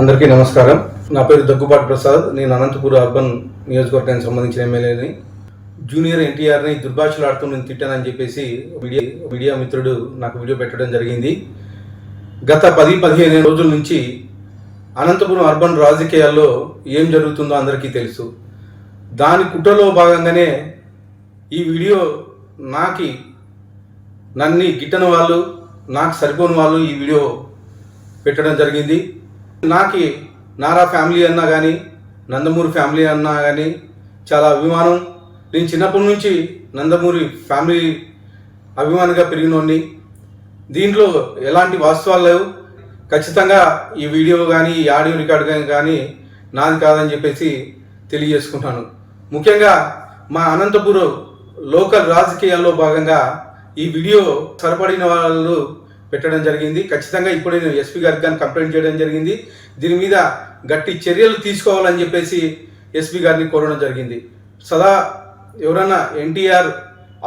అందరికీ నమస్కారం. నా పేరు దగ్గుబాటి ప్రసాద్. నేను అనంతపురం అర్బన్ నియోజకవర్గానికి సంబంధించిన ఎమ్మెల్యేని. జూనియర్ ఎన్టీఆర్ని దుర్భాషలాడుతూ నేను తిట్టానని చెప్పేసి మీడియా మిత్రుడు నాకు వీడియో పెట్టడం జరిగింది. గత 10-15 రోజుల నుంచి అనంతపురం అర్బన్ రాజకీయాల్లో ఏం జరుగుతుందో అందరికీ తెలుసు. దాని కుట్రలో భాగంగానే ఈ వీడియో నన్ను గిట్టని వాళ్ళు, నాకు సరిపోని వాళ్ళు ఈ వీడియో పెట్టడం జరిగింది. నారా ఫ్యామిలీ అన్నా కానీ, నందమూరి ఫ్యామిలీ అన్నా కానీ చాలా అభిమానం. నేను చిన్నప్పటి నుంచి నందమూరి ఫ్యామిలీ అభిమానిగా పెరిగినోడిని. దీంట్లో ఎలాంటి వాస్తవాలు లేవు. ఖచ్చితంగా ఈ వీడియో కానీ, ఈ ఆడియో రికార్డు కానీ నాది కాదని చెప్పేసి తెలియజేసుకుంటాను. ముఖ్యంగా మా అనంతపురం లోకల్ రాజకీయాల్లో భాగంగా ఈ వీడియో సరిపడిన వాళ్ళు పెట్టడం జరిగింది. ఖచ్చితంగా ఇప్పుడు నేను ఎస్పీ గారికి కానీ కంప్లైంట్ చేయడం జరిగింది. దీని మీద గట్టి చర్యలు తీసుకోవాలని చెప్పేసి ఎస్పీ గారిని కోరడం జరిగింది. సదా ఎవరన్నా ఎన్టీఆర్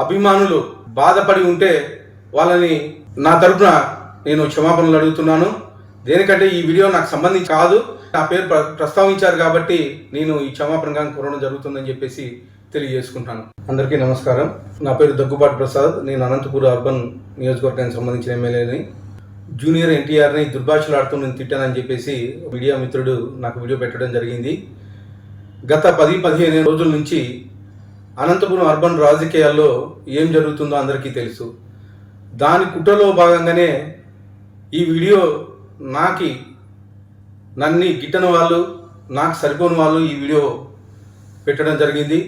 అభిమానులు బాధపడి ఉంటే వాళ్ళని నా తరపున నేను క్షమాపణలు అడుగుతున్నాను. దేనికంటే ఈ వీడియో నాకు సంబంధించి కాదు, నా పేరు ప్రస్తావించారు కాబట్టి నేను ఈ క్షమాపణగా కోరడం జరుగుతుందని చెప్పేసి తెలియజేసుకుంటాను. అందరికీ నమస్కారం. నా పేరు దగ్గుబాటి ప్రసాద్. నేను అనంతపురం అర్బన్ నియోజకవర్గానికి సంబంధించిన ఎమ్మెల్యేని. జూనియర్ ఎన్టీఆర్ని దుర్భాషలాడుతూ నేను తిట్టానని చెప్పేసి మీడియా మిత్రుడు నాకు వీడియో పెట్టడం జరిగింది. గత 10-15 రోజుల నుంచి అనంతపురం అర్బన్ రాజకీయాల్లో ఏం జరుగుతుందో అందరికీ తెలుసు. దాని కుట్రలో భాగంగానే ఈ వీడియో నన్ను గిట్టని వాళ్ళు, నాకు సరిపోని వాళ్ళు ఈ వీడియో పెట్టడం జరిగింది.